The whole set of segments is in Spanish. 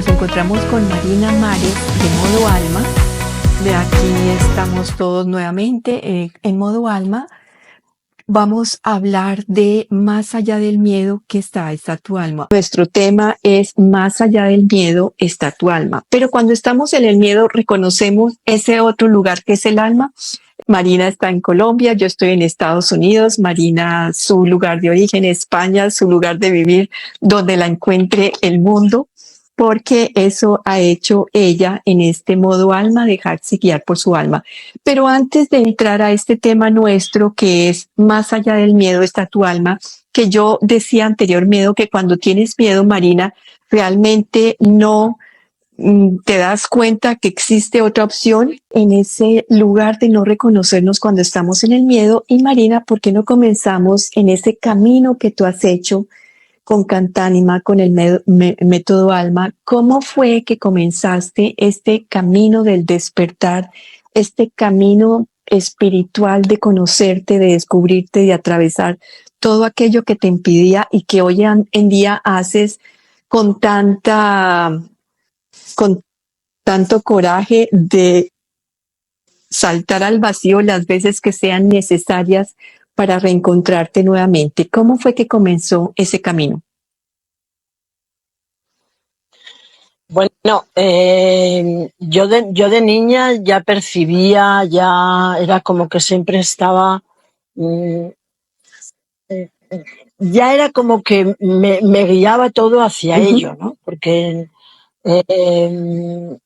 nos encontramos con Marina Mares de Modo Alma. De aquí estamos todos nuevamente en Modo Alma. Vamos a hablar de más allá del miedo que está tu alma. Nuestro tema es más allá del miedo está tu alma. Pero cuando estamos en el miedo reconocemos ese otro lugar que es el alma. Marina está en Colombia, yo estoy en Estados Unidos. Marina, su lugar de origen, España, su lugar de vivir, donde la encuentre el mundo, porque eso ha hecho ella en este modo alma, dejarse guiar por su alma. Pero antes de entrar a este tema nuestro, que es más allá del miedo está tu alma, que yo decía anteriormente que cuando tienes miedo, Marina, realmente no te das cuenta que existe otra opción en ese lugar de no reconocernos cuando estamos en el miedo. Y Marina, ¿por qué no comenzamos en ese camino que tú has hecho con Cantánima, con el método Alma? ¿Cómo fue que comenzaste este camino del despertar, este camino espiritual de conocerte, de descubrirte, de atravesar todo aquello que te impedía y que hoy en día haces con con tanto coraje de saltar al vacío las veces que sean necesarias para reencontrarte nuevamente? ¿Cómo fue que comenzó ese camino? Bueno, yo de niña ya percibía, ya era como que siempre estaba, mm, eh, ya era como que me guiaba todo hacia ello, ¿no? Porque eh,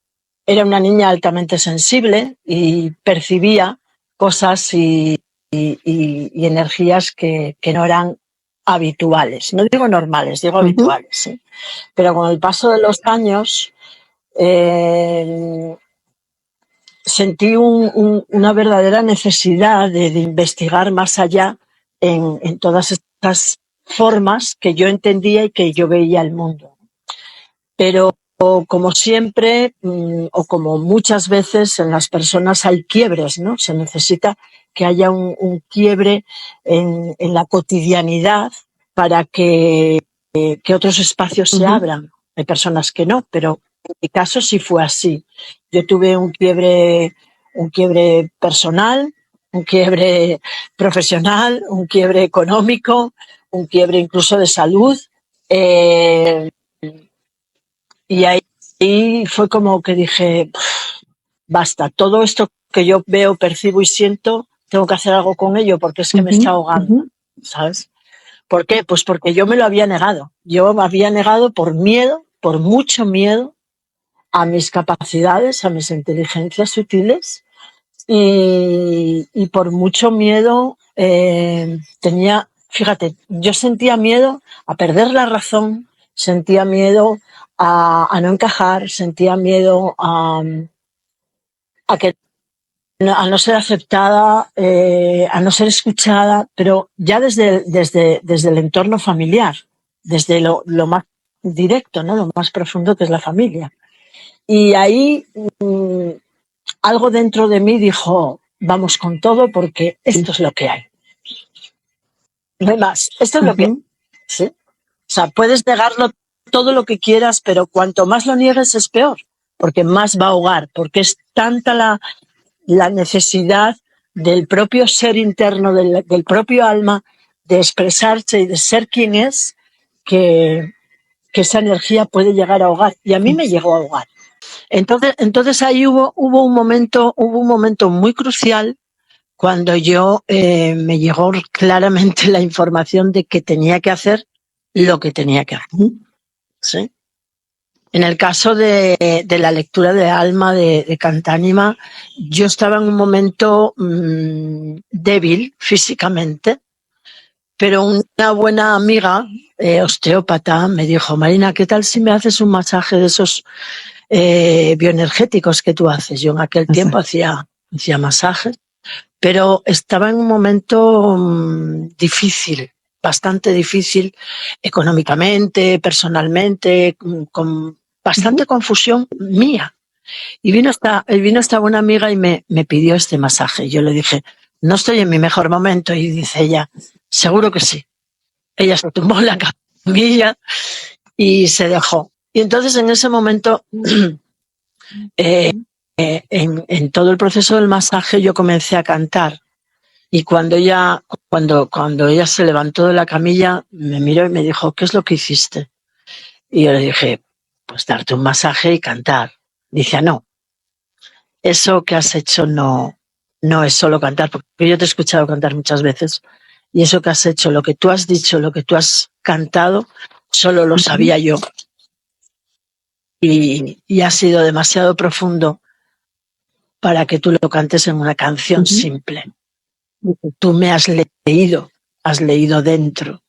era una niña altamente sensible y percibía cosas y energías que no eran habituales. No digo normales, digo habituales, ¿sí? Pero con el paso de los años sentí una verdadera necesidad de investigar más allá en todas estas formas que yo entendía y que yo veía el mundo. Pero como siempre, o como muchas veces en las personas hay quiebres, ¿no? Se necesita que haya un quiebre en la cotidianidad para que otros espacios se abran. Hay personas que no, pero en mi caso sí fue así. Yo tuve un quiebre personal, un quiebre profesional, un quiebre económico, un quiebre incluso de salud. Y ahí fue como que dije, basta, todo esto que yo veo, percibo y siento, tengo que hacer algo con ello porque es que me está ahogando, ¿sabes? ¿Por qué? Pues porque yo me lo había negado. Yo me había negado por miedo, por mucho miedo a mis capacidades, a mis inteligencias sutiles y por mucho miedo fíjate, yo sentía miedo a perder la razón, sentía miedo a no encajar, sentía miedo a no ser aceptada, a no ser escuchada, pero ya desde el entorno familiar, desde lo más directo, ¿no? Lo más profundo que es la familia. Y ahí algo dentro de mí dijo, vamos con todo porque esto es lo que hay. No hay más, esto es lo que hay. ¿Sí? O sea, puedes negarlo todo lo que quieras, pero cuanto más lo niegues es peor, porque más va a ahogar, porque es tanta la necesidad del propio ser interno, del propio alma, de expresarse y de ser quien es, que esa energía puede llegar a ahogar. Y a mí me llegó a ahogar. Entonces ahí hubo un momento muy crucial cuando me llegó claramente la información de que tenía que hacer lo que tenía que hacer. ¿Sí? En el caso de la lectura de alma de Cantánima, yo estaba en un momento débil físicamente, pero una buena amiga, osteópata, me dijo, Marina, ¿qué tal si me haces un masaje de esos bioenergéticos que tú haces? Yo en aquel tiempo hacía masajes, pero estaba en un momento difícil, bastante difícil, económicamente, personalmente, con bastante confusión mía. Y vino esta buena amiga y me pidió este masaje. Yo le dije, no estoy en mi mejor momento. Y dice ella, seguro que sí. Ella se tumbó en la camilla y se dejó. Y entonces en ese momento, en todo el proceso del masaje, yo comencé a cantar. Y cuando ella se levantó de la camilla, me miró y me dijo, ¿qué es lo que hiciste? Y yo le dije, pues darte un masaje y cantar. Dice, no, eso que has hecho no es solo cantar, porque yo te he escuchado cantar muchas veces, y eso que has hecho, lo que tú has dicho, lo que tú has cantado, solo lo sabía yo. Y ha sido demasiado profundo para que tú lo cantes en una canción simple. Tú me has leído dentro.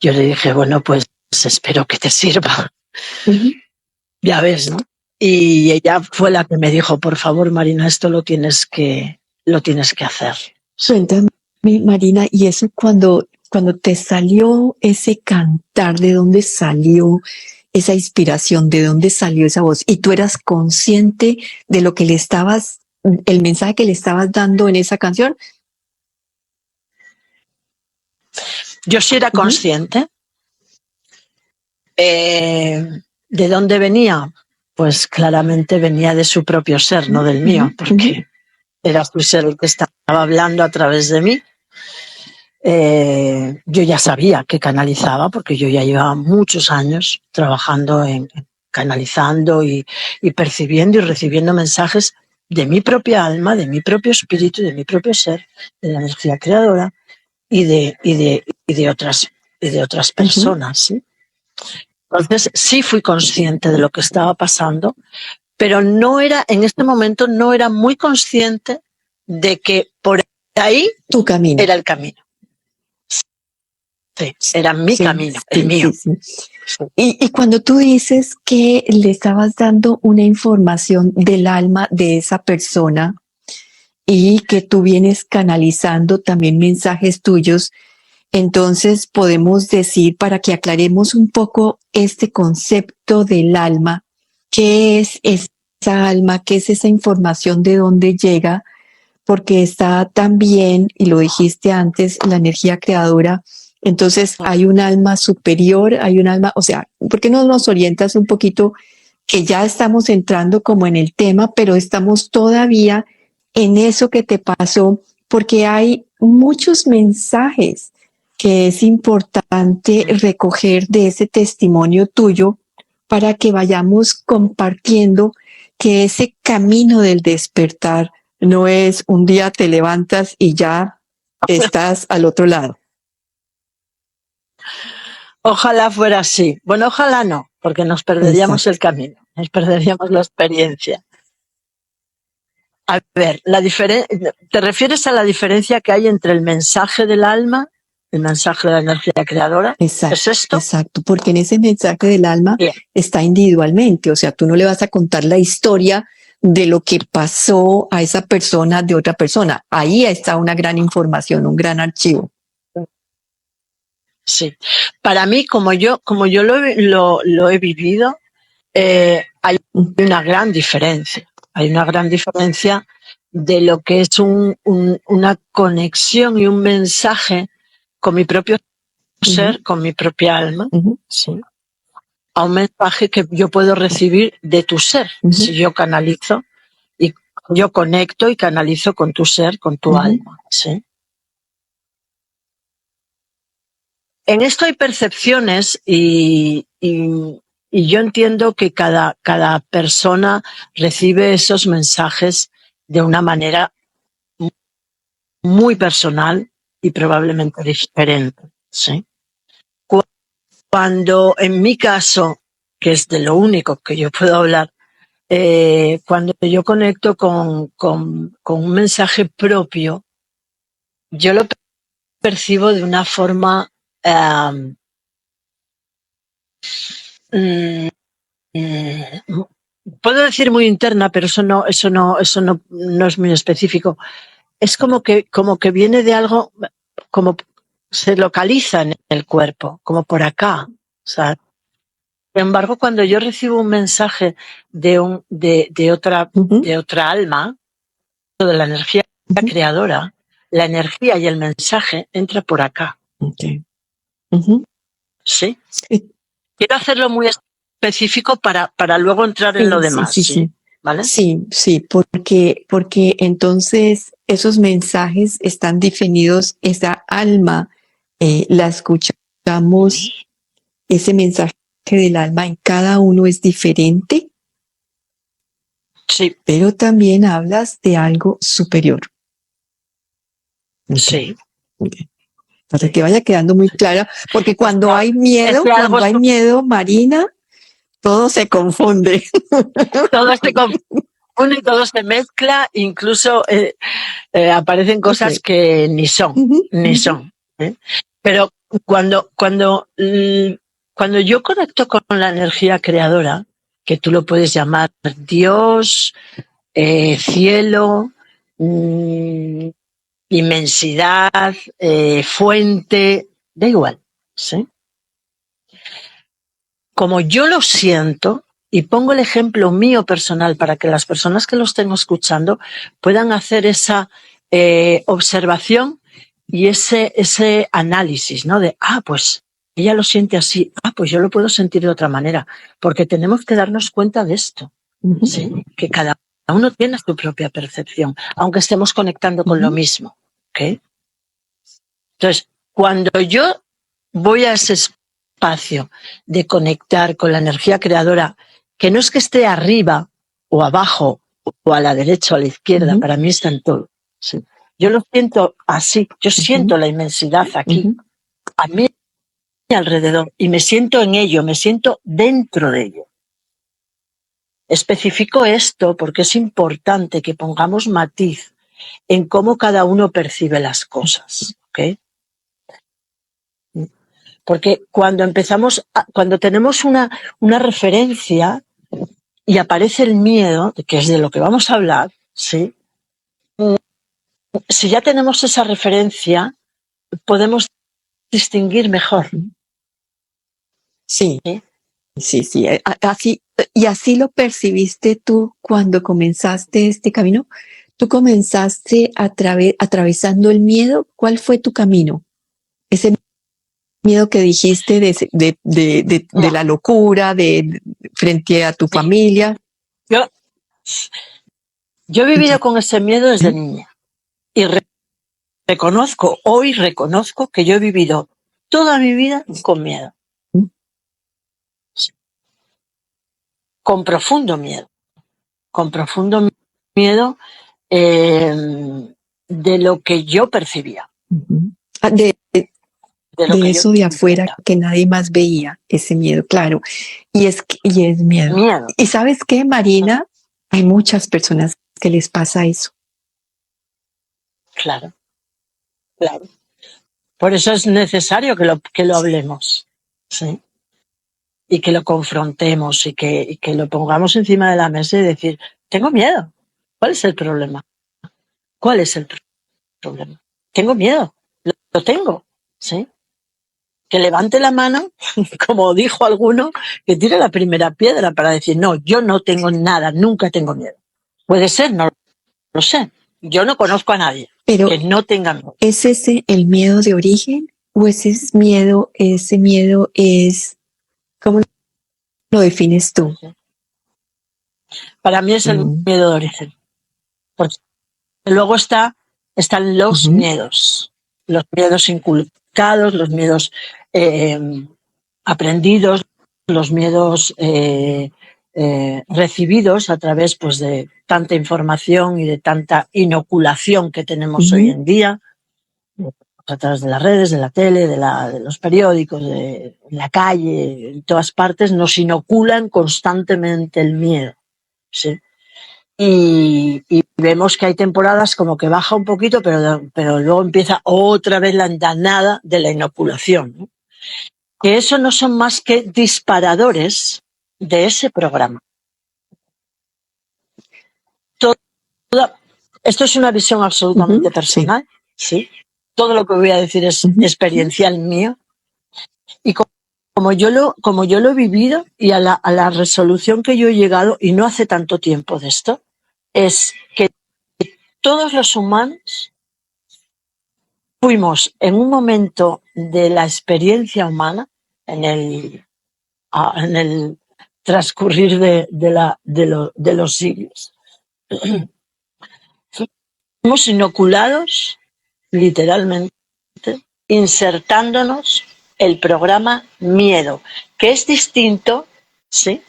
Yo le dije, bueno, pues espero que te sirva. Ya ves, ¿no? Y ella fue la que me dijo, por favor, Marina, esto lo tienes que hacer. Cuéntame, Marina, y eso cuando te salió ese cantar, ¿de dónde salió esa inspiración? ¿De dónde salió esa voz? ¿Y tú eras consciente de lo que el mensaje que le estabas dando en esa canción? Yo sí era consciente. ¿De dónde venía? Pues claramente venía de su propio ser, no del mío, porque era su ser el que estaba hablando a través de mí. Yo ya sabía que canalizaba, porque yo ya llevaba muchos años trabajando en canalizando y percibiendo y recibiendo mensajes de mi propia alma, de mi propio espíritu, de mi propio ser, de la energía creadora y de otras personas. ¿Sí? Entonces sí fui consciente de lo que estaba pasando, pero en este momento no era muy consciente de que por ahí Tu camino. era el camino. Sí, era mi camino, el mío. Sí. Y cuando tú dices que le estabas dando una información del alma de esa persona y que tú vienes canalizando también mensajes tuyos, entonces podemos decir, para que aclaremos un poco este concepto del alma, ¿qué es esa alma? ¿Qué es esa información? ¿De dónde llega? Porque está también, y lo dijiste antes, la energía creadora. Entonces hay un alma superior, hay un alma, o sea, ¿por qué no nos orientas un poquito? Que ya estamos entrando como en el tema, pero estamos todavía en eso que te pasó, porque hay muchos mensajes que es importante recoger de ese testimonio tuyo para que vayamos compartiendo que ese camino del despertar no es un día te levantas y ya estás al otro lado. Ojalá fuera así. Bueno, ojalá no, porque nos perderíamos el camino, nos perderíamos la experiencia. A ver, ¿te refieres a la diferencia que hay entre el mensaje del alma, el mensaje de la energía creadora? Exacto, ¿Es esto? Exacto, porque en ese mensaje del alma Bien. está individualmente, o sea, tú no le vas a contar la historia de lo que pasó a esa persona de otra persona. Ahí está una gran información, un gran archivo. Sí. Para mí, como yo lo he vivido, hay una gran diferencia. Hay una gran diferencia de lo que es una conexión y un mensaje con mi propio ser, con mi propia alma, ¿sí? A un mensaje que yo puedo recibir de tu ser. Si yo canalizo y yo conecto y canalizo con tu ser, con tu alma, ¿sí? En esto hay percepciones y yo entiendo que cada persona recibe esos mensajes de una manera muy personal y probablemente diferente, ¿sí? Cuando en mi caso, que es de lo único que yo puedo hablar, cuando yo conecto con un mensaje propio, yo lo percibo de una forma puedo decir muy interna, pero eso no es muy específico. Es como que viene de algo, como se localiza en el cuerpo, como por acá. O sea, sin embargo, cuando yo recibo un mensaje de otra alma, de la energía creadora, la energía y el mensaje entra por acá. Okay. ¿Sí? Quiero hacerlo muy específico para luego entrar en lo demás, ¿sí? ¿Vale? Sí, porque entonces esos mensajes están definidos, esa alma la escuchamos, ese mensaje del alma en cada uno es diferente, Sí, pero también hablas de algo superior. sí. Para que vaya quedando muy clara, porque cuando hay miedo, Marina, todo se confunde. Todo se confunde, todo se mezcla, incluso aparecen cosas que ni son, ni son. Pero cuando yo conecto con la energía creadora, que tú lo puedes llamar Dios, cielo, inmensidad, fuente, da igual, ¿sí? Como yo lo siento, y pongo el ejemplo mío personal para que las personas que lo estén escuchando puedan hacer esa observación y ese análisis, ¿no? De, pues ella lo siente así, pues yo lo puedo sentir de otra manera, porque tenemos que darnos cuenta de esto, ¿sí? Que cada uno tiene su propia percepción, aunque estemos conectando con lo mismo, ¿ok? Entonces, cuando yo voy a ese espacio de conectar con la energía creadora, que no es que esté arriba o abajo o a la derecha o a la izquierda, para mí está en todo. ¿Sí? Yo lo siento así, yo siento la inmensidad aquí, a mí alrededor, y me siento en ello, me siento dentro de ello. Especifico esto porque es importante que pongamos matiz en cómo cada uno percibe las cosas, ¿ok? Porque cuando cuando tenemos una referencia y aparece el miedo, que es de lo que vamos a hablar, ¿sí? Si ya tenemos esa referencia, podemos distinguir mejor. Sí. Así lo percibiste tú cuando comenzaste este camino. Tú comenzaste atravesando el miedo. ¿Cuál fue tu camino? Ese miedo que dijiste de la locura, frente a tu familia. Yo he vivido con ese miedo desde niña y hoy reconozco que yo he vivido toda mi vida con miedo. Con profundo miedo de lo que yo percibía. De eso de afuera que nadie más veía, ese miedo, claro. Y es miedo. ¿Y sabes qué, Marina? Hay muchas personas que les pasa eso. Claro. Por eso es necesario que lo hablemos, ¿sí? Y que lo confrontemos y que lo pongamos encima de la mesa y decir, tengo miedo. ¿Cuál es el problema? ¿Cuál es el problema? Tengo miedo. Lo tengo, ¿sí? Que levante la mano, como dijo alguno, que tire la primera piedra para decir, no, yo no tengo nada, nunca tengo miedo. Puede ser, no lo sé. Yo no conozco a nadie que no tenga miedo. ¿Es ese el miedo de origen o ese miedo es, cómo lo defines tú? Para mí es el miedo de origen. Porque luego están los miedos inculcados, los miedos aprendidos, los miedos recibidos a través pues, de tanta información y de tanta inoculación que tenemos hoy en día, a través de las redes, de la tele, de los periódicos, de la calle, en todas partes, nos inoculan constantemente el miedo. ¿Sí? Y vemos que hay temporadas como que baja un poquito, pero luego empieza otra vez la andanada de la inoculación, ¿no? Que eso no son más que disparadores de ese programa. Esto es una visión absolutamente personal, ¿sí? Todo lo que voy a decir es experiencial mío. Y como yo lo he vivido y a la resolución que yo he llegado, y no hace tanto tiempo de esto, es que todos los humanos fuimos en un momento de la experiencia humana, en el transcurrir de los siglos. Fuimos inoculados, literalmente, insertándonos el programa miedo, que es distinto, ¿sí?,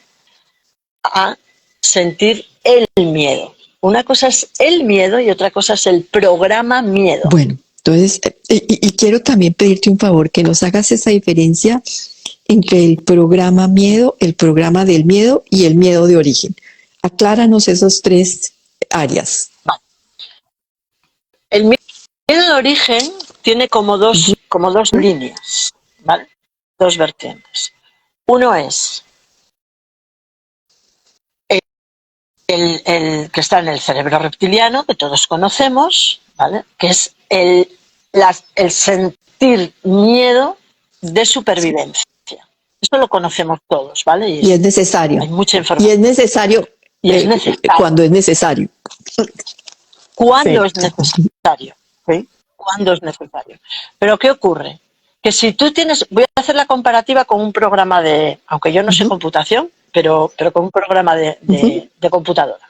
a sentir el miedo. Una cosa es el miedo y otra cosa es el programa miedo. Bueno, entonces, y quiero también pedirte un favor, que nos hagas esa diferencia entre el programa miedo, el programa del miedo y el miedo de origen. Acláranos esos tres áreas. Vale. El miedo de origen tiene como dos líneas, ¿vale? Dos vertientes. Uno es el que está en el cerebro reptiliano, que todos conocemos, ¿vale?, que es el sentir miedo de supervivencia. Esto lo conocemos todos, ¿vale? Y es necesario. Hay mucha información. Y es necesario, cuando es necesario. Cuando es necesario, ¿sí? Cuando es necesario. Pero ¿qué ocurre? Que si tú tienes, voy a hacer la comparativa con un programa de, aunque yo no sé computación, pero con un programa de computadora.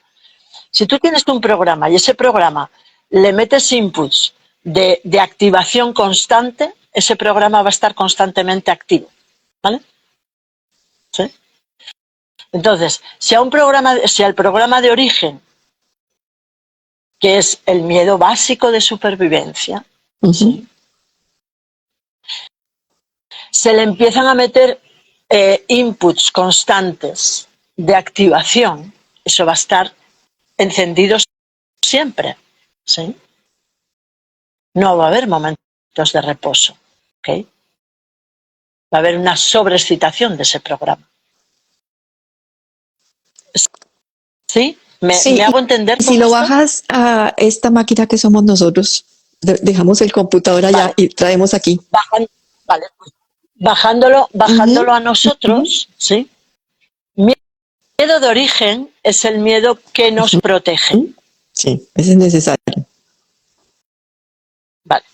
Si tú tienes un programa y ese programa le metes inputs de activación constante, ese programa va a estar constantemente activo, ¿vale? ¿Sí? Entonces, si al programa de origen, que es el miedo básico de supervivencia, ¿sí?, se le empiezan a meter inputs constantes de activación, eso va a estar encendido siempre, ¿sí? No va a haber momentos de reposo, ¿ok? Va a haber una sobreexcitación de ese programa. ¿Sí? ¿Me hago entender? Si lo bajas a esta máquina que somos nosotros, dejamos el computador allá, vale, y traemos aquí. Vale, pues bajándolo a nosotros, ¿sí? Miedo de origen es el miedo que nos protege. Sí, ese es necesario. Vale.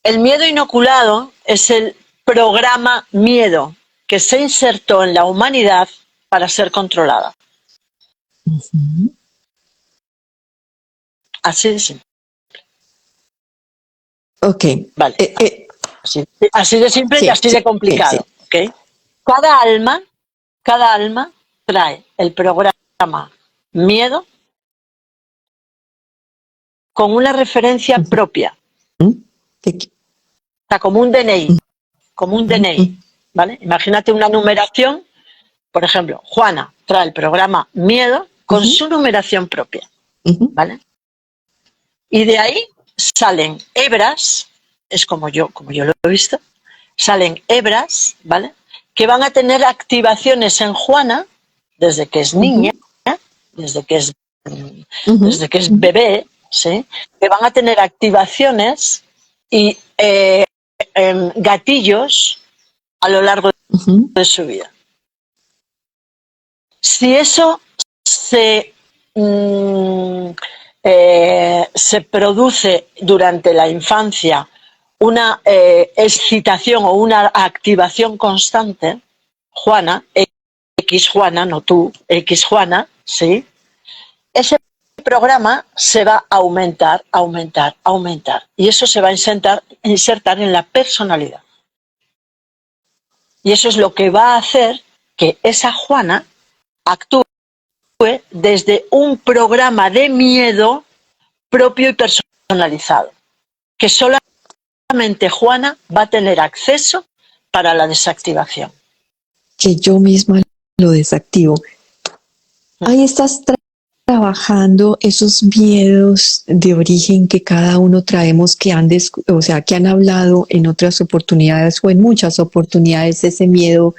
El miedo inoculado es el programa miedo que se insertó en la humanidad para ser controlada. Así de simple. Ok. Vale. Así de simple, sí, y así de complicado. Sí. ¿Okay? Cada alma trae el programa miedo con una referencia propia. O sea, como un DNI. ¿Vale? Imagínate una numeración. Por ejemplo, Juana trae el programa miedo con su numeración propia. ¿Vale? Y de ahí salen hebras, es como yo lo he visto, salen hebras, ¿vale?, que van a tener activaciones en Juana desde que es niña, desde que es bebé, ¿sí?, que van a tener activaciones y gatillos a lo largo de su vida. Si eso se produce durante la infancia una excitación o una activación constante, Juana, X Juana, no tú, X Juana, ¿sí?, ese programa se va a aumentar. Y eso se va a insertar en la personalidad. Y eso es lo que va a hacer que esa Juana actúe desde un programa de miedo propio y personalizado, que solamente Juana va a tener acceso para la desactivación. Que yo misma lo desactivo. Ahí estás trabajando esos miedos de origen que cada uno traemos, que han hablado en otras oportunidades o en muchas oportunidades, ese miedo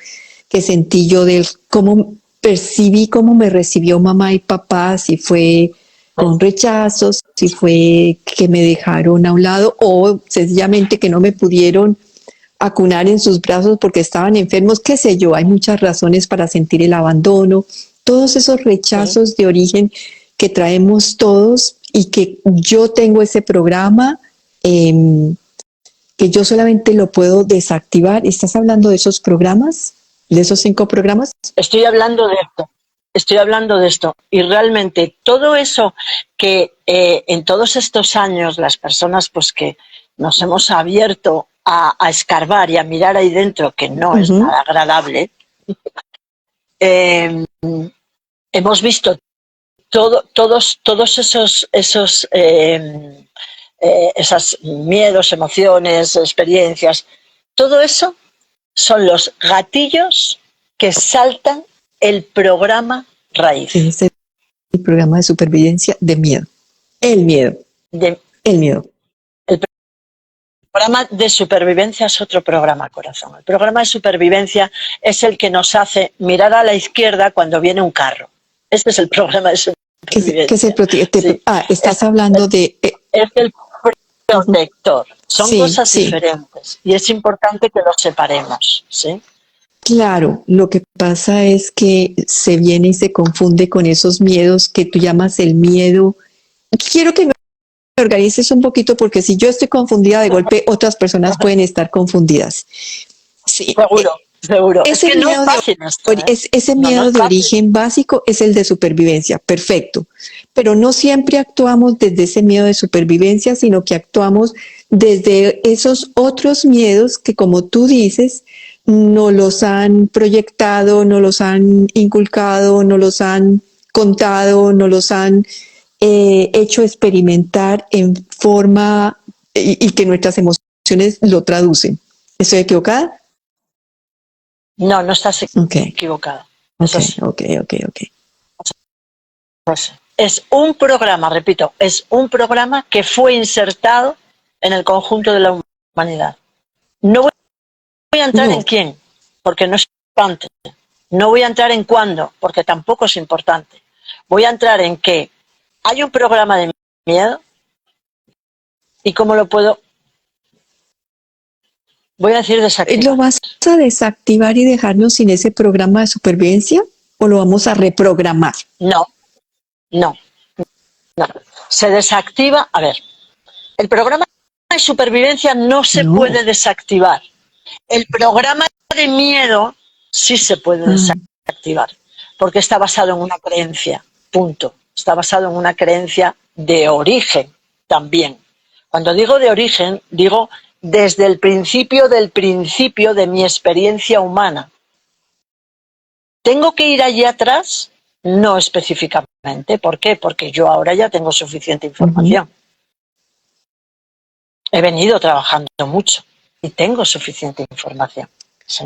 que sentí yo de cómo percibí, cómo me recibió mamá y papá, si fue con rechazos, si fue que me dejaron a un lado o sencillamente que no me pudieron acunar en sus brazos porque estaban enfermos, qué sé yo, hay muchas razones para sentir el abandono, todos esos rechazos de origen que traemos todos y que yo tengo ese programa que yo solamente lo puedo desactivar. ¿Estás hablando de esos programas? de esos 5 programas. Estoy hablando de esto. Y realmente todo eso que en todos estos años las personas pues que nos hemos abierto a escarbar y a mirar ahí dentro, que no es nada agradable, hemos visto todos esos miedos, emociones, experiencias, todo eso son los gatillos que saltan el programa raíz. Es el programa de supervivencia de miedo. El miedo. El programa de supervivencia es otro programa, corazón. El programa de supervivencia es el que nos hace mirar a la izquierda cuando viene un carro. Este es el programa de supervivencia. ¿Qué es el sí. Estás hablando de... Es el protector. Son cosas diferentes y es importante que los separemos, ¿sí? Claro, lo que pasa es que se viene y se confunde con esos miedos que tú llamas el miedo. Quiero que me organices un poquito porque si yo estoy confundida de golpe, otras personas pueden estar confundidas. Sí. Seguro. Ese es que miedo, no es fácil esto, ese miedo de origen básico es el de supervivencia, perfecto. Pero no siempre actuamos desde ese miedo de supervivencia, sino que actuamos desde esos otros miedos que, como tú dices, no los han proyectado, no los han inculcado, no los han contado, no los han hecho experimentar en forma y que nuestras emociones lo traducen. ¿Estoy equivocada? No, no estás equivocada. Ok. Es un programa, repito, es un programa que fue insertado en el conjunto de la humanidad. No voy a entrar en quién, porque no es importante. No voy a entrar en cuándo, porque tampoco es importante. Voy a entrar en que hay un programa de miedo y cómo lo puedo... Voy a decir desactivar. ¿Lo vas a desactivar y dejarnos sin ese programa de supervivencia o lo vamos a reprogramar? No. Se desactiva. A ver, el programa de supervivencia no se puede desactivar. El programa de miedo sí se puede desactivar, porque está basado en una creencia, punto. Está basado en una creencia de origen también. Cuando digo de origen, digo desde el principio de mi experiencia humana. ¿Tengo que ir allí atrás? No específicamente. ¿Por qué? Porque yo ahora ya tengo suficiente información. He venido trabajando mucho y tengo suficiente información. ¿Sí?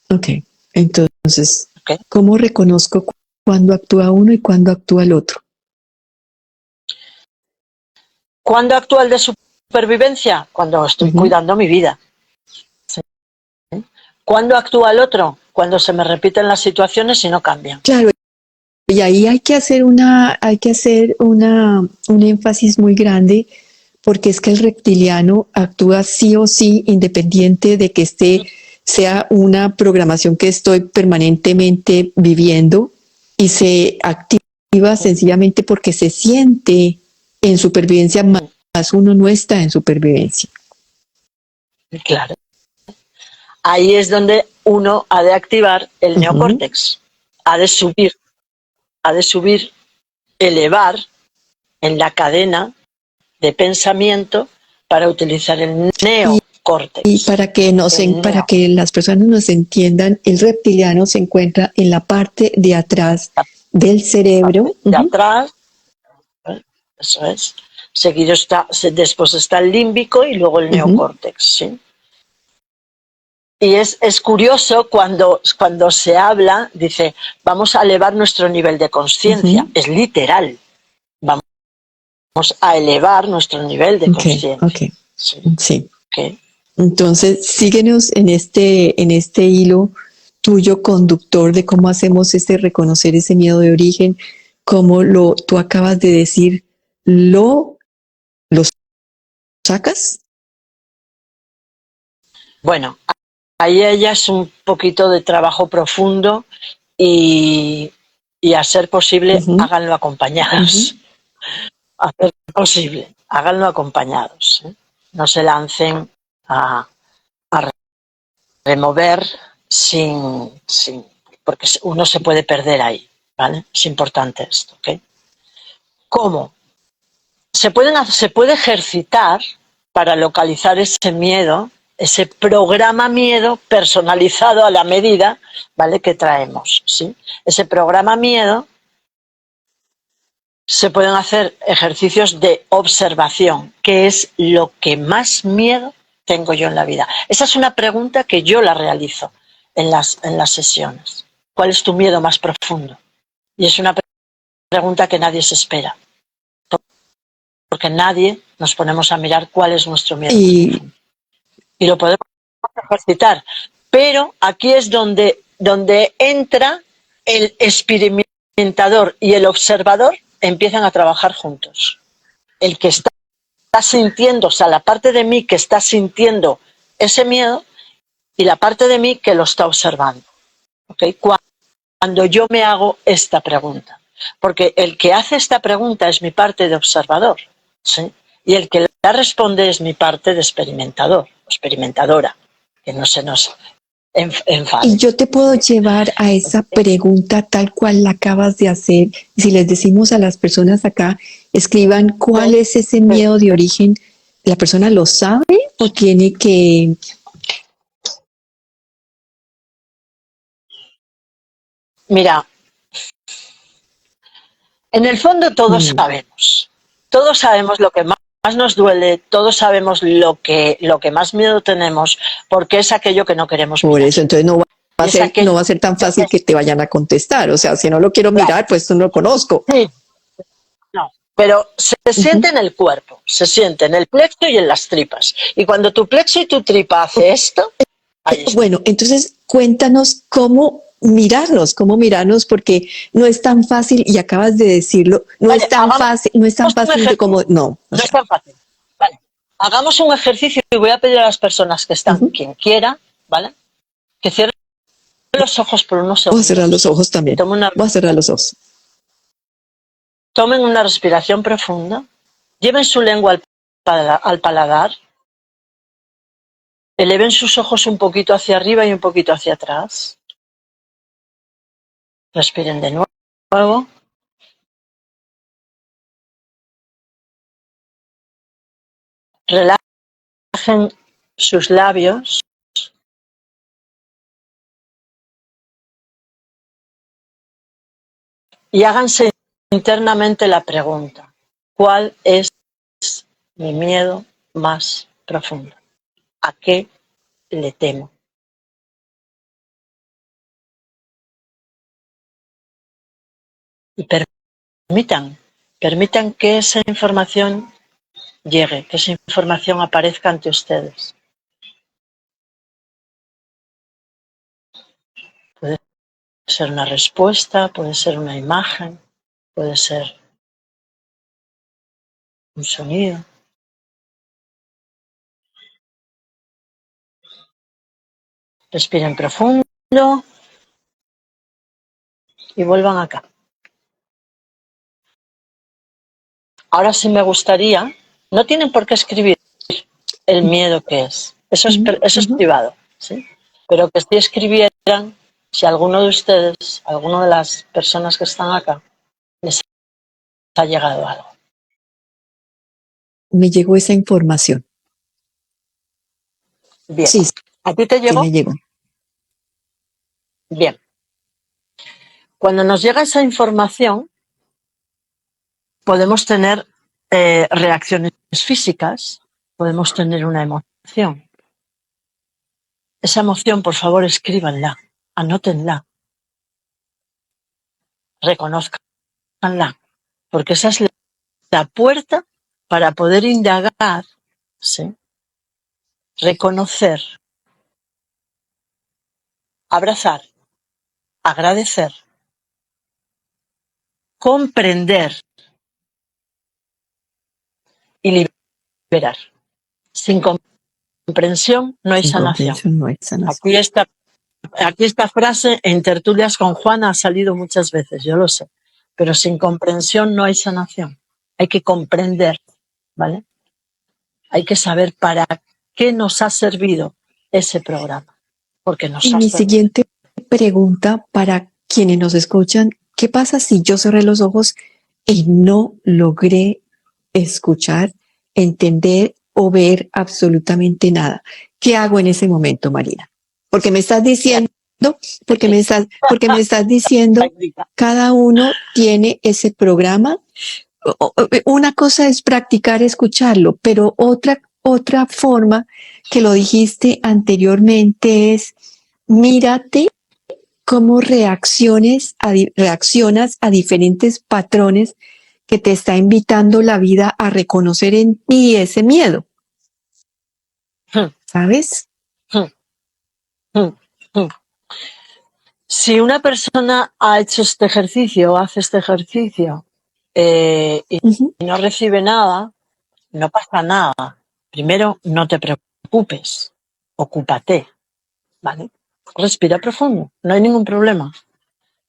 Ok, entonces, ¿cómo reconozco cuándo actúa uno y cuándo actúa el otro? ¿Cuándo actúa el de supervivencia? Cuando estoy cuidando mi vida. ¿Sí? ¿Cuándo actúa el otro? Cuando se me repiten las situaciones y no cambian. Claro, y ahí hay que hacer un énfasis muy grande, porque es que el reptiliano actúa sí o sí, independiente de que sea una programación que estoy permanentemente viviendo, y se activa sencillamente porque se siente en supervivencia, más uno no está en supervivencia. Claro. Ahí es donde uno ha de activar el neocórtex, ha de subir, elevar en la cadena de pensamiento para utilizar el neocórtex. Y para que las personas nos entiendan, el reptiliano se encuentra en la parte de atrás del cerebro. De atrás, eso es. Después está el límbico y luego el neocórtex, ¿sí? Y es curioso cuando se habla, dice, vamos a elevar nuestro nivel de conciencia. Es literal. Vamos a elevar nuestro nivel de conciencia. Sí. Entonces, síguenos en este hilo tuyo conductor de cómo hacemos reconocer ese miedo de origen, cómo tú acabas de decir, lo sacas. Bueno, ahí ella es un poquito de trabajo profundo y a ser posible, háganlo acompañados. A ser posible, háganlo acompañados. No se lancen a remover porque uno se puede perder ahí, ¿vale? Es importante esto, ¿ok? ¿Cómo? Se puede ejercitar para localizar ese miedo, ese programa miedo personalizado a la medida, ¿vale?, que traemos, ¿sí? Ese programa miedo, se pueden hacer ejercicios de observación, que es lo que más miedo tengo yo en la vida. Esa es una pregunta que yo la realizo en las sesiones. ¿Cuál es tu miedo más profundo? Y es una pregunta que nadie se espera, porque nadie nos ponemos a mirar cuál es nuestro miedo más profundo. Y lo podemos ejercitar, pero aquí es donde entra el experimentador y el observador, empiezan a trabajar juntos. El que está sintiendo, o sea, la parte de mí que está sintiendo ese miedo y la parte de mí que lo está observando, ¿okay? Cuando yo me hago esta pregunta, porque el que hace esta pregunta es mi parte de observador, ¿sí? Y el que la responde es mi parte de experimentador, experimentadora, que no se nos enfade. Y yo te puedo llevar a esa pregunta tal cual la acabas de hacer. Si les decimos a las personas acá, escriban cuál es ese miedo de origen, ¿la persona lo sabe o tiene que...? Mira, en el fondo todos sabemos lo que más nos duele, todos sabemos lo que más miedo tenemos, porque es aquello que no queremos mirar. Por eso, entonces no va a ser tan fácil que te vayan a contestar. O sea, si no lo quiero mirar, pues no lo conozco. Sí, no, pero se siente en el cuerpo, se siente en el plexo y en las tripas. Y cuando tu plexo y tu tripa hace esto, ahí está. Bueno, entonces cuéntanos cómo mirarnos, porque no es tan fácil, y acabas de decirlo, no es tan fácil de como, no. No es tan fácil. Vale. Hagamos un ejercicio y voy a pedir a las personas que están, quien quiera, ¿vale?, que cierren los ojos por unos segundos. Voy a cerrar los ojos también. Voy a cerrar los ojos. Tomen una respiración profunda, lleven su lengua al paladar, eleven sus ojos un poquito hacia arriba y un poquito hacia atrás. Respiren de nuevo. Relajen sus labios. Y háganse internamente la pregunta: ¿cuál es mi miedo más profundo? ¿A qué le temo? Y permitan que esa información llegue, que esa información aparezca ante ustedes. Puede ser una respuesta, puede ser una imagen, puede ser un sonido. Respiren profundo y vuelvan acá. Ahora sí me gustaría, no tienen por qué escribir el miedo que es, eso es privado, ¿sí? Pero que si escribieran, si alguno de ustedes, alguna de las personas que están acá, les ha llegado algo. Me llegó esa información. Bien. Sí, ¿A ti te llegó? sí me llegó. Bien. Cuando nos llega esa información, podemos tener reacciones físicas, podemos tener una emoción. Esa emoción, por favor, escríbanla, anótenla, reconózcanla, porque esa es la puerta para poder indagar, ¿sí?, reconocer, abrazar, agradecer, comprender y liberar. Sin comprensión no hay sanación. Aquí esta frase en Tertulias con Juana ha salido muchas veces, yo lo sé, pero sin comprensión no hay sanación. Hay que comprender, ¿vale? Hay que saber para qué nos ha servido ese programa. porque nos Y has mi permitido. siguiente pregunta para quienes nos escuchan, ¿qué pasa si yo cerré los ojos y no logré escuchar, entender o ver absolutamente nada? ¿Qué hago en ese momento, Marina? Porque me estás diciendo, porque me estás diciendo, Práctica. cada uno tiene ese programa. Una cosa es practicar escucharlo, pero otra forma que lo dijiste anteriormente es mírate cómo reaccionas a diferentes patrones que te está invitando la vida a reconocer en ti ese miedo, ¿sabes? Si una persona ha hecho este ejercicio, hace este ejercicio y Ujú. no recibe nada, no pasa nada. Primero, no te preocupes, ocúpate, ¿vale? Respira profundo, no hay ningún problema.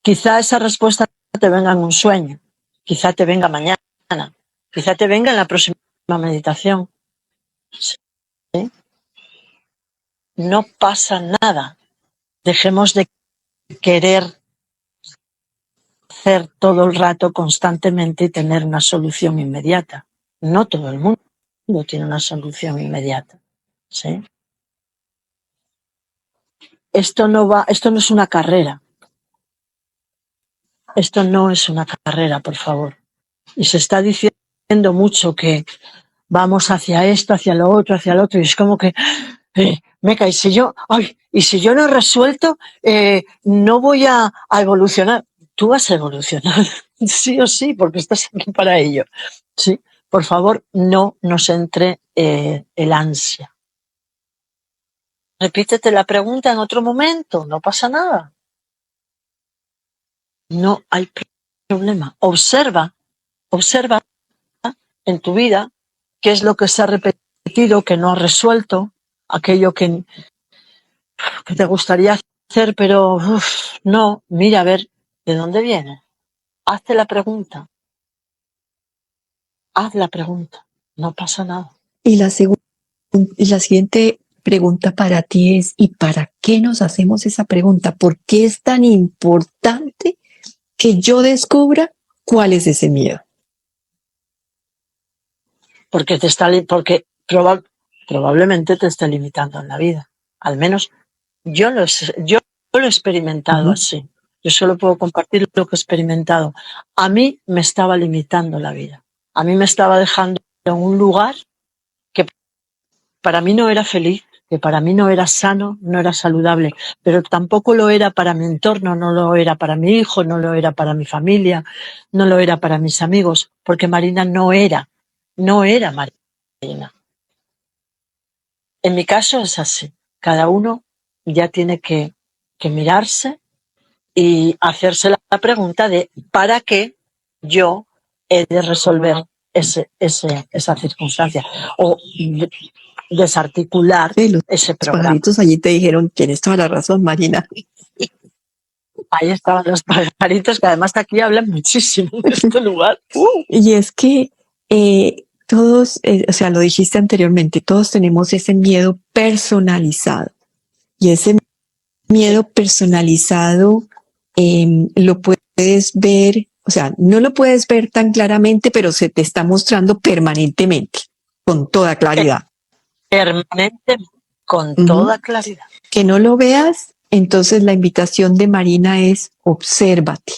Quizá esa respuesta te venga en un sueño, quizá te venga mañana, quizá te venga en la próxima meditación. ¿Sí? No pasa nada. Dejemos de querer hacer todo el rato constantemente y tener una solución inmediata. No todo el mundo tiene una solución inmediata. ¿Sí? Esto no es una carrera. Esto no es una carrera, por favor. Y se está diciendo mucho que vamos hacia esto, hacia lo otro, y es como que meca, y si yo no he resuelto, no voy a evolucionar. Tú vas a evolucionar, sí o sí, porque estás aquí para ello. Sí, por favor, no nos entre el ansia. Repítete la pregunta en otro momento, no pasa nada. No hay problema. Observa en tu vida qué es lo que se ha repetido, que no has resuelto, aquello que te gustaría hacer, pero no, mira a ver de dónde viene. Hazte la pregunta, haz la pregunta, no pasa nada. Y la siguiente pregunta para ti es, ¿y para qué nos hacemos esa pregunta? ¿Por qué es tan importante que yo descubra cuál es ese miedo? Porque probablemente te esté limitando en la vida. Al menos yo lo he experimentado Ujú. así. Yo solo puedo compartir lo que he experimentado. A mí me estaba limitando la vida. A mí me estaba dejando en un lugar que para mí no era feliz, que para mí no era sano, no era saludable, pero tampoco lo era para mi entorno, no lo era para mi hijo, no lo era para mi familia, no lo era para mis amigos, porque Marina no era Marina. En mi caso es así. Cada uno ya tiene que mirarse y hacerse la pregunta de ¿para qué yo he de resolver esa circunstancia? O desarticular Sí, los ese programa. pajaritos allí te dijeron, tienes toda la razón, Marina. Ahí estaban los pajaritos que además aquí hablan muchísimo de este lugar. Y es que todos, o sea, lo dijiste anteriormente, todos tenemos ese miedo personalizado. Y ese miedo personalizado lo puedes ver, o sea, no lo puedes ver tan claramente, pero se te está mostrando permanentemente, con toda claridad. Permanente, con toda claridad. Que no lo veas, entonces la invitación de Marina es obsérvate.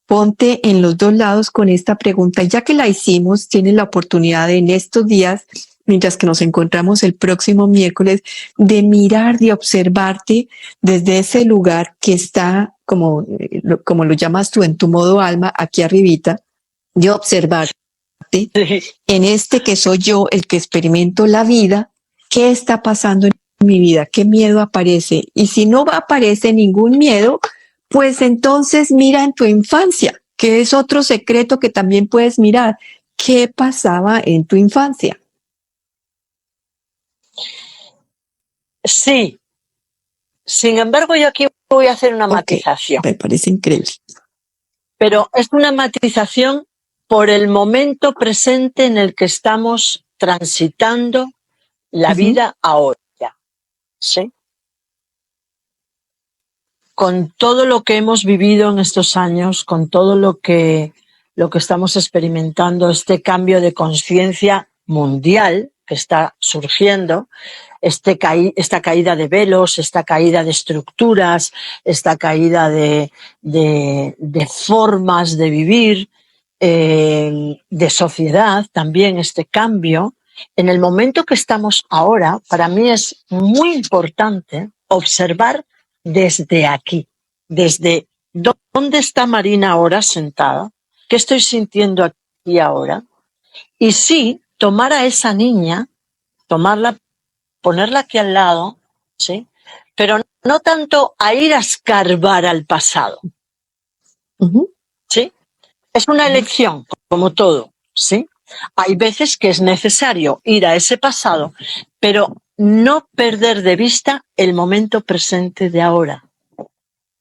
Ponte en los dos lados con esta pregunta. Ya que la hicimos, tienes la oportunidad de, en estos días, mientras que nos encontramos el próximo miércoles, de mirar, de observarte desde ese lugar que está, como lo llamas tú, en tu modo alma, aquí arribita, de observarte Sí. en este que soy yo, el que experimento la vida, qué está pasando en mi vida, qué miedo aparece. Y si no aparece ningún miedo, pues entonces mira en tu infancia, que es otro secreto que también puedes mirar. ¿Qué pasaba en tu infancia? Sí. Sin embargo, yo aquí voy a hacer una matización. Me parece increíble. Pero es una matización por el momento presente en el que estamos transitando la vida ahora. ¿Sí? con todo lo que hemos vivido en estos años, con todo lo que estamos experimentando, este cambio de conciencia mundial que está surgiendo, esta caída de velos, esta caída de estructuras, esta caída de formas de vivir, de sociedad, también este cambio. En el momento que estamos ahora, para mí es muy importante observar desde aquí, desde dónde está Marina ahora sentada, qué estoy sintiendo aquí ahora, y sí, tomar a esa niña, ponerla aquí al lado, ¿sí? Pero no tanto a ir a escarbar al pasado, ¿sí? Es una elección, como todo, ¿sí? Hay veces que es necesario ir a ese pasado, pero no perder de vista el momento presente de ahora.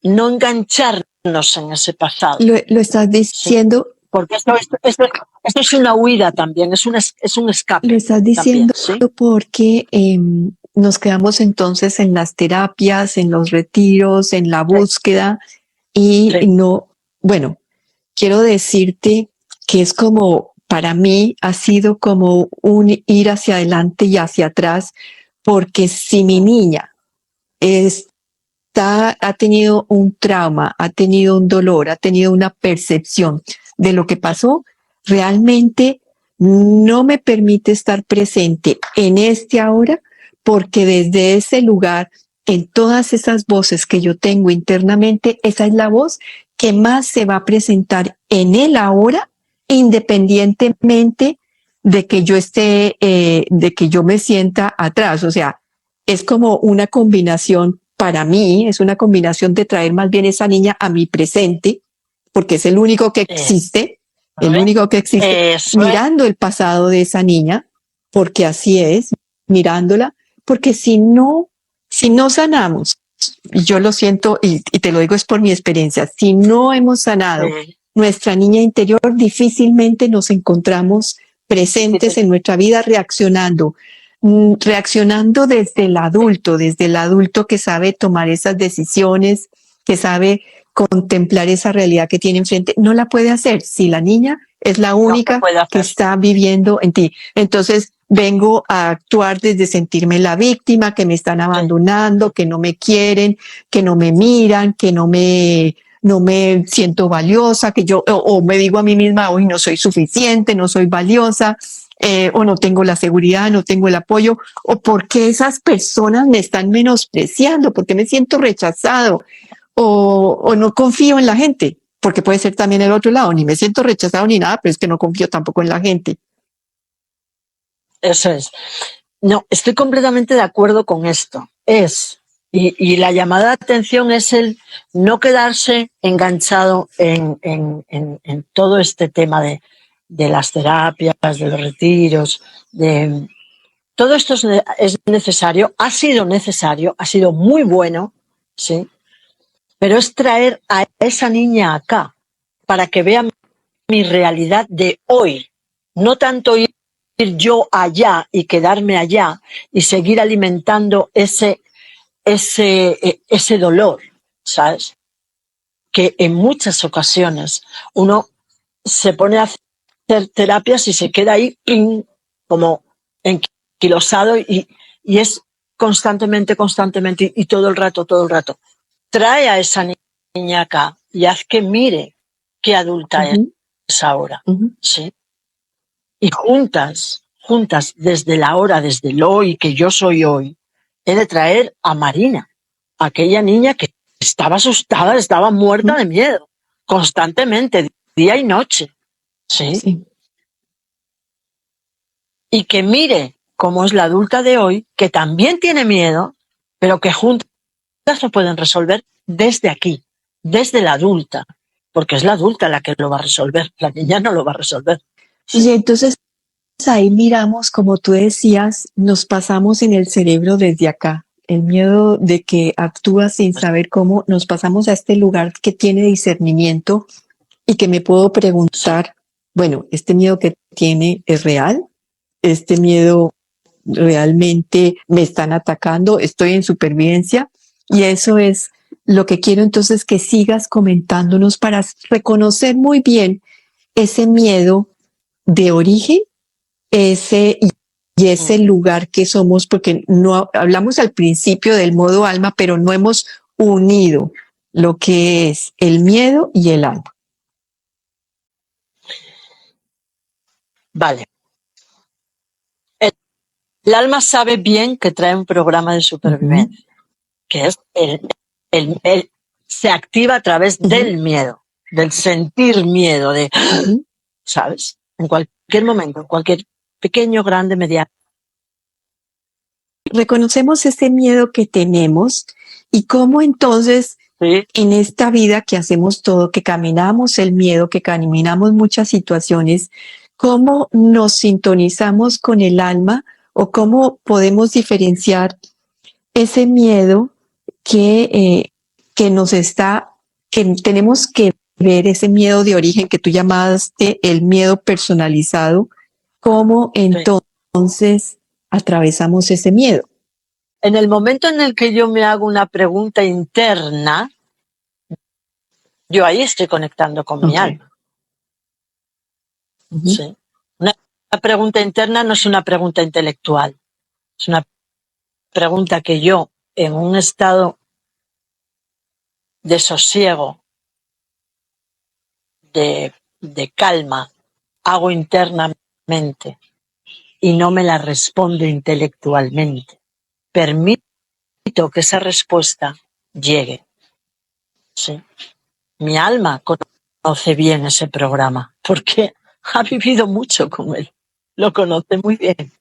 No engancharnos en ese pasado. Lo estás diciendo. ¿Sí? Porque esto es una huida también, es un escape. Lo estás diciendo también, ¿sí? porque nos quedamos entonces en las terapias, en los retiros, en la búsqueda y no, bueno, quiero decirte que es como, para mí ha sido como un ir hacia adelante y hacia atrás, porque si mi niña ha tenido un trauma, ha tenido un dolor, ha tenido una percepción de lo que pasó, realmente no me permite estar presente en este ahora, porque desde ese lugar, en todas esas voces que yo tengo internamente, esa es la voz que más se va a presentar en el ahora, independientemente de que yo esté, de que yo me sienta atrás. O sea, es como una combinación, para mí, es una combinación de traer más bien esa niña a mi presente, porque es el único que existe, mirando el pasado de esa niña, porque así es, mirándola, porque si no sanamos, y yo lo siento y te lo digo es por mi experiencia, si no hemos sanado nuestra niña interior, difícilmente nos encontramos presentes en nuestra vida reaccionando desde el adulto que sabe tomar esas decisiones, que sabe contemplar esa realidad que tiene enfrente. No la puede hacer si la niña es la única que está viviendo en ti. Entonces vengo a actuar desde sentirme la víctima, que me están abandonando, que no me quieren, que no me miran, que no me siento valiosa, que yo, o me digo a mí misma, hoy no soy suficiente, no soy valiosa, o no tengo la seguridad, no tengo el apoyo, o porque esas personas me están menospreciando, porque me siento rechazado, o no confío en la gente, porque puede ser también el otro lado, ni me siento rechazado ni nada, pero es que no confío tampoco en la gente. Eso es. No, estoy completamente de acuerdo con esto. Y la llamada de atención es el no quedarse enganchado en todo este tema de las terapias, de los retiros, todo esto es necesario, ha sido muy bueno, ¿sí? Pero es traer a esa niña acá para que vea mi realidad de hoy, no tanto ir yo allá y quedarme allá y seguir alimentando ese dolor, ¿sabes? Que en muchas ocasiones uno se pone a hacer terapias y se queda ahí como enquilosado y es constantemente y todo el rato. Trae a esa niña acá y haz que mire qué adulta es ahora, ¿sí? Y juntas, desde la hora, desde el hoy, que yo soy hoy, he de traer a Marina, aquella niña que estaba asustada, estaba muerta de miedo, constantemente, día y noche, ¿sí? Y que mire cómo es la adulta de hoy, que también tiene miedo, pero que juntas lo pueden resolver desde aquí, desde la adulta, porque es la adulta la que lo va a resolver, la niña no lo va a resolver. Y entonces ahí miramos, como tú decías, nos pasamos en el cerebro desde acá. El miedo de que actúa sin saber cómo, nos pasamos a este lugar que tiene discernimiento y que me puedo preguntar, bueno, ¿este miedo que tiene es real? ¿Este miedo realmente me están atacando? ¿Estoy en supervivencia? Y eso es lo que quiero entonces que sigas comentándonos para reconocer muy bien ese miedo de origen, ese y ese lugar que somos, porque no hablamos al principio del modo alma, pero no hemos unido lo que es el miedo y el alma. Vale. El alma sabe bien que trae un programa de supervivencia, que es se activa a través del miedo, del sentir miedo, ¿sabes? En cualquier momento, cualquier pequeño, grande, mediano. Reconocemos ese miedo que tenemos y cómo entonces ¿Sí? en esta vida que hacemos todo, que caminamos el miedo, que caminamos muchas situaciones, cómo nos sintonizamos con el alma o cómo podemos diferenciar ese miedo que nos está, que tenemos que ver, ese miedo de origen que tú llamaste el miedo personalizado, cómo entonces atravesamos ese miedo. En el momento en el que yo me hago una pregunta interna, yo ahí estoy conectando con mi alma. ¿Sí? Una pregunta interna no es una pregunta intelectual, es una pregunta que yo, en un estado de sosiego, de calma, hago internamente y no me la respondo intelectualmente. Permito que esa respuesta llegue. ¿Sí? Mi alma conoce bien ese programa porque ha vivido mucho con él. Lo conoce muy bien.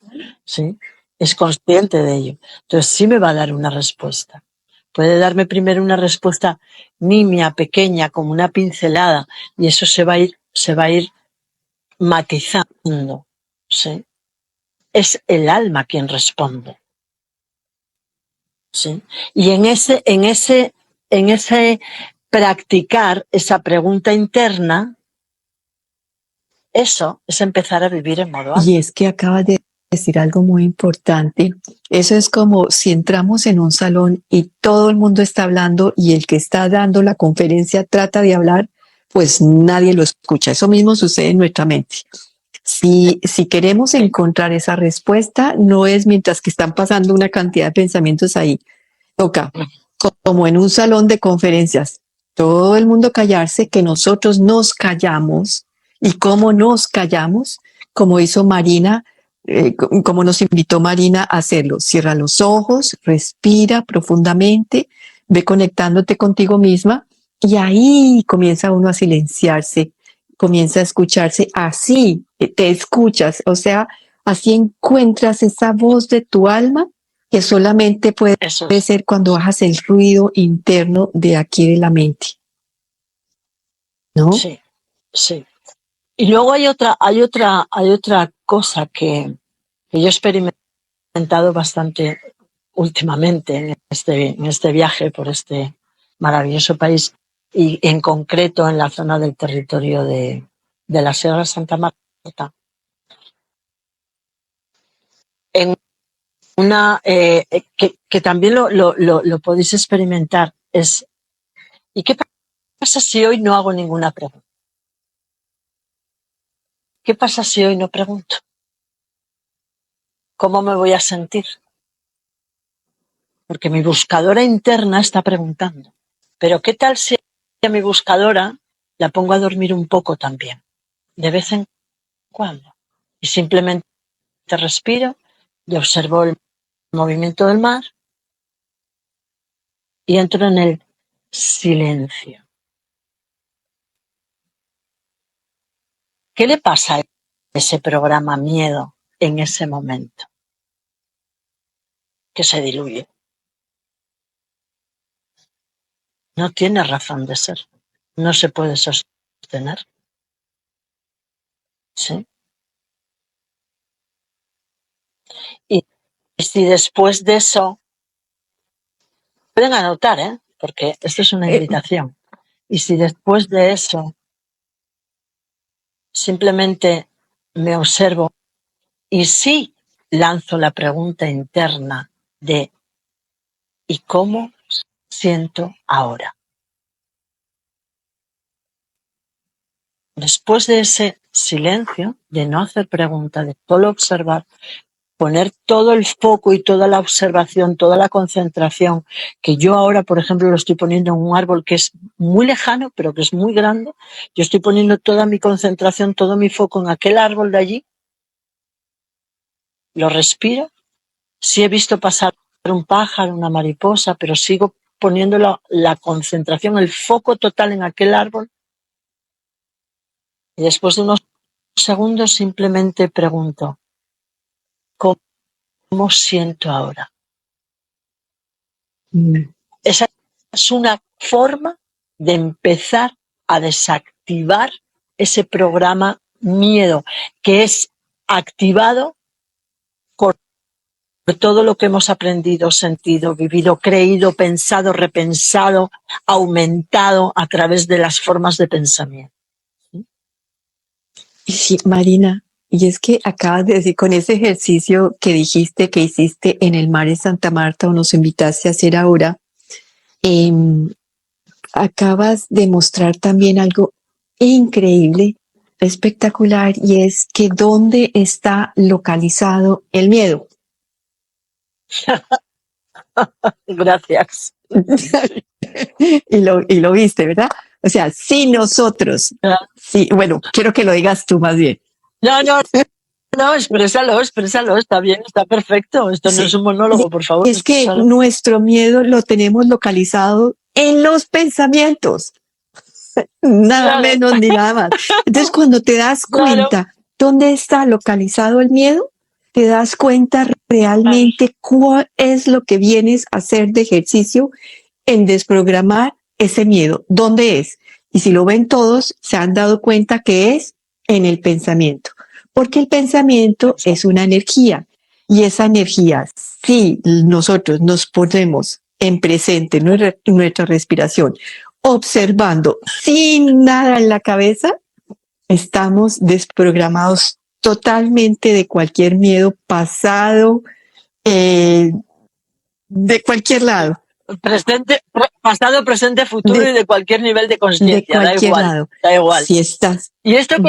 ¿Sí? Es consciente de ello. Entonces sí me va a dar una respuesta. Puede darme primero una respuesta nimia, pequeña, como una pincelada, y eso se va a ir matizando. ¿Sí? Es el alma quien responde. ¿Sí? Y en ese practicar esa pregunta interna, eso es empezar a vivir en modo alma. Y es que acabas de decir algo muy importante. Eso es como si entramos en un salón y todo el mundo está hablando y el que está dando la conferencia trata de hablar, pues nadie lo escucha. Eso mismo sucede en nuestra mente. Si queremos encontrar esa respuesta, no es mientras que están pasando una cantidad de pensamientos ahí. Toca, como en un salón de conferencias, todo el mundo callarse, que nosotros nos callamos. ¿Y cómo nos callamos? Como hizo Marina, como nos invitó Marina a hacerlo. Cierra los ojos, respira profundamente, ve conectándote contigo misma y ahí comienza uno a silenciarse, comienza a escucharse, así te escuchas, o sea, así encuentras esa voz de tu alma que solamente puede ser cuando bajas el ruido interno de aquí de la mente. ¿No? Sí, sí. Y luego hay otra cosa que yo he experimentado bastante últimamente en este viaje por este maravilloso país y en concreto en la zona del territorio de la Sierra Santa Marta. En una que también lo podéis experimentar es ¿y qué pasa si hoy no hago ninguna pregunta? ¿Qué pasa si hoy no pregunto? ¿Cómo me voy a sentir? Porque mi buscadora interna está preguntando. Pero ¿qué tal si a mi buscadora la pongo a dormir un poco también? De vez en cuando. Y simplemente respiro y observo el movimiento del mar y entro en el silencio. ¿Qué le pasa a ese programa miedo en ese momento? Que se diluye. No tiene razón de ser. No se puede sostener. ¿Sí? Y si después de eso, pueden anotar, porque esto es una invitación. Y si después de eso simplemente me observo y sí lanzo la pregunta interna de ¿y cómo siento ahora? Después de ese silencio, de no hacer pregunta, de solo observar, poner todo el foco y toda la observación, toda la concentración, que yo ahora, por ejemplo, lo estoy poniendo en un árbol que es muy lejano, pero que es muy grande. Yo estoy poniendo toda mi concentración, todo mi foco en aquel árbol de allí, lo respiro. Sí he visto pasar un pájaro, una mariposa, pero sigo poniendo la concentración, el foco total en aquel árbol. Y después de unos segundos simplemente pregunto, ¿cómo siento ahora? Esa es una forma de empezar a desactivar ese programa miedo, que es activado por todo lo que hemos aprendido, sentido, vivido, creído, pensado, repensado, aumentado a través de las formas de pensamiento. Sí, Marina, y es que acabas de decir, con ese ejercicio que dijiste que hiciste en el mar de Santa Marta o nos invitaste a hacer ahora, acabas de mostrar también algo increíble, espectacular, y es que dónde está localizado el miedo. Gracias. y lo viste, ¿verdad? O sea, si nosotros, sí, bueno, quiero que lo digas tú más bien. No, exprésalo, está bien, está perfecto. Esto no es un monólogo, por favor. Es que nuestro miedo lo tenemos localizado en los pensamientos. Nada menos ni nada más. Entonces, cuando te das cuenta dónde está localizado el miedo, te das cuenta realmente cuál es lo que vienes a hacer de ejercicio en desprogramar ese miedo. ¿Dónde es? Y si lo ven todos, se han dado cuenta que es en el pensamiento. Porque el pensamiento es una energía. Y esa energía, si nosotros nos ponemos en presente nuestra respiración, observando sin nada en la cabeza, estamos desprogramados totalmente de cualquier miedo pasado, de cualquier lado. Presente, pasado, presente, futuro y de cualquier nivel de conciencia. Da igual. Si estás. Y esto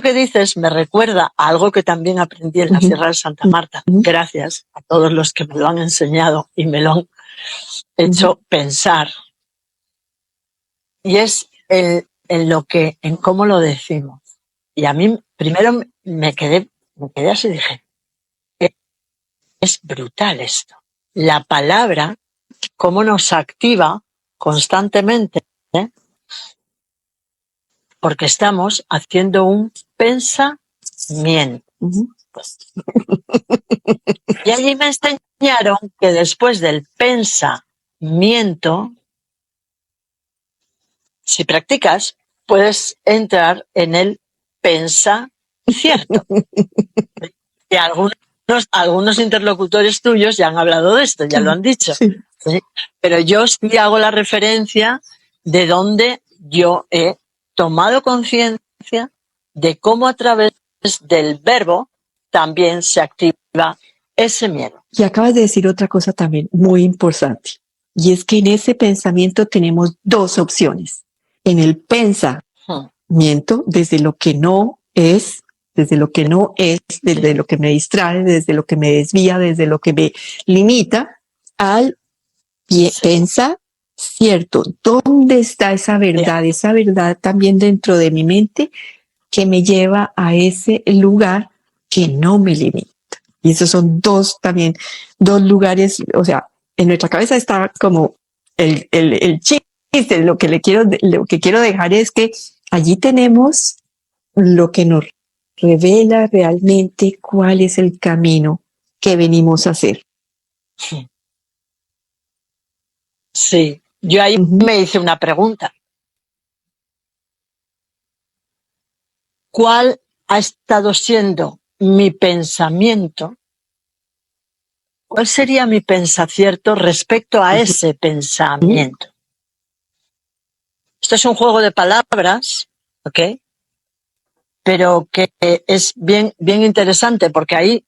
que dices me recuerda a algo que también aprendí en la Sierra de Santa Marta. Gracias a todos los que me lo han enseñado y me lo han hecho pensar. Y es en cómo lo decimos. Y a mí primero me quedé así y dije, es brutal esto. La palabra, cómo nos activa constantemente, porque estamos haciendo un pensamiento. Y allí me enseñaron que después del pensamiento, si practicas, puedes entrar en el pensacierto. Y algunos interlocutores tuyos ya han hablado de esto, ya lo han dicho. Sí. ¿Sí? Pero yo sí hago la referencia de donde yo he tomado conciencia de cómo a través del verbo también se activa ese miedo. Y acabas de decir otra cosa también muy importante, y es que en ese pensamiento tenemos dos opciones. En el pensamiento, desde lo que no es, desde lo que me distrae, desde lo que me desvía, desde lo que me limita, al pensar cierto. ¿Dónde está esa verdad? Esa verdad también dentro de mi mente que me lleva a ese lugar que no me limita. Y esos son dos lugares, o sea, en nuestra cabeza está como el chiste. Lo que quiero dejar es que allí tenemos lo que nos revela realmente cuál es el camino que venimos a hacer. Sí, yo ahí me hice una pregunta. ¿Cuál ha estado siendo mi pensamiento? ¿Cuál sería mi pensacierto respecto a ese pensamiento? Esto es un juego de palabras, ¿ok? Pero que es bien interesante porque ahí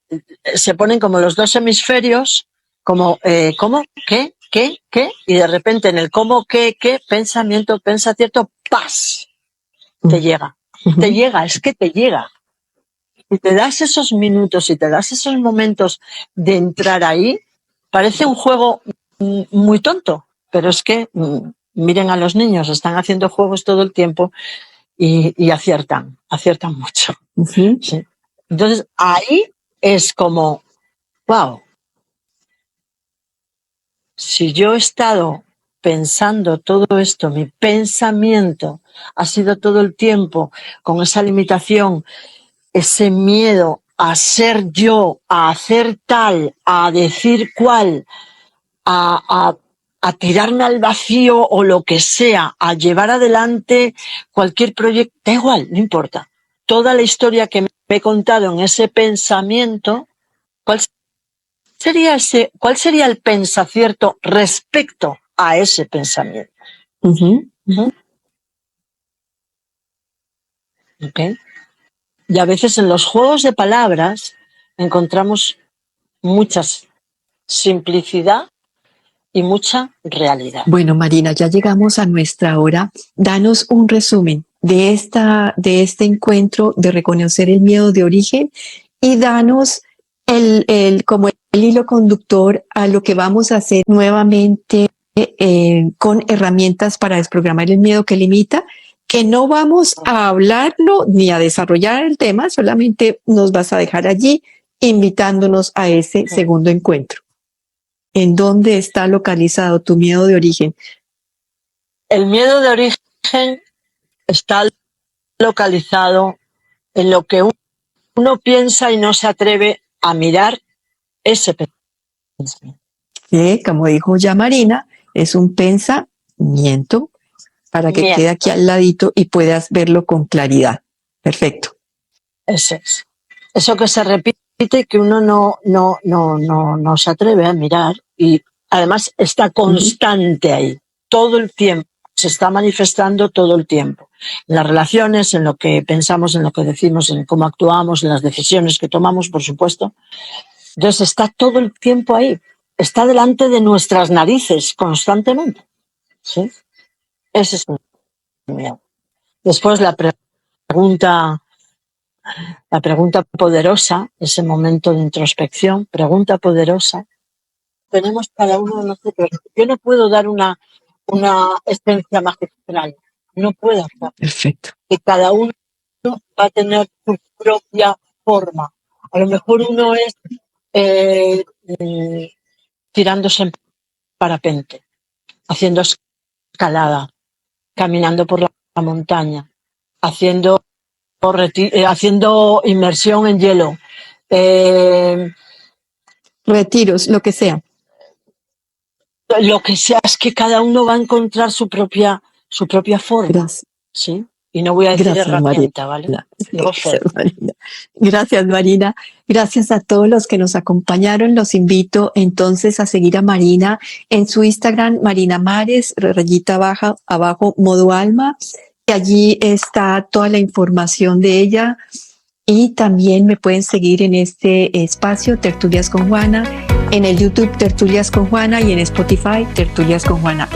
se ponen como los dos hemisferios, como, ¿cómo? ¿Qué? ¿qué? Y de repente en el cómo, qué, pensamiento, pensa cierto, ¡paz! Te llega. Te llega, es que te llega. Si te das esos minutos, si te das esos momentos de entrar ahí, parece un juego muy tonto, pero es que miren a los niños, están haciendo juegos todo el tiempo y aciertan mucho. Uh-huh. ¿Sí? Entonces ahí es como, wow, si yo he estado pensando todo esto, mi pensamiento ha sido todo el tiempo con esa limitación, ese miedo a ser yo, a hacer tal, a decir cual, a tirarme al vacío o lo que sea, a llevar adelante cualquier proyecto, da igual, no importa. Toda la historia que me he contado en ese pensamiento, ¿cuál sería el pensacierto respecto a ese pensamiento? Uh-huh. Uh-huh. ¿Okay? Y a veces en los juegos de palabras encontramos muchas simplicidad y mucha realidad. Bueno, Marina, ya llegamos a nuestra hora. Danos un resumen de este encuentro de reconocer el miedo de origen y danos como el hilo conductor a lo que vamos a hacer nuevamente con herramientas para desprogramar el miedo que limita, que no vamos a hablarlo ni a desarrollar el tema, solamente nos vas a dejar allí invitándonos a ese segundo encuentro. ¿En dónde está localizado tu miedo de origen? El miedo de origen está localizado en lo que uno piensa y no se atreve a mirar ese pensamiento. Que, como dijo ya Marina, es un pensamiento para que quede aquí al ladito y puedas verlo con claridad. Perfecto. Ese es. Eso que se repite y que uno no se atreve a mirar y además está constante ahí, todo el tiempo, se está manifestando todo el tiempo. En las relaciones, en lo que pensamos, en lo que decimos, en cómo actuamos, en las decisiones que tomamos, por supuesto. Entonces está todo el tiempo ahí, está delante de nuestras narices constantemente. ¿Sí? Ese es el miedo. Después la pregunta poderosa, ese momento de introspección, pregunta poderosa. Tenemos cada uno de nosotros. Yo no puedo dar una esencia magistral. No puedo hacer. Perfecto. Que cada uno va a tener su propia forma. A lo mejor uno es tirándose en parapente, haciendo escalada, caminando por la montaña, haciendo inmersión en hielo. Retiros, lo que sea. Lo que sea, es que cada uno va a encontrar su propia forma. Gracias. ¿Sí? Y no voy a decir gracias, herramienta, Marina. ¿vale? Gracias, Marina. Gracias a todos los que nos acompañaron. Los invito entonces a seguir a Marina en su Instagram, Marina Mares, rayita baja, abajo, modo alma. Y allí está toda la información de ella. Y también me pueden seguir en este espacio, Tertulias con Juana, en el YouTube Tertulias con Juana y en Spotify Tertulias con Juana.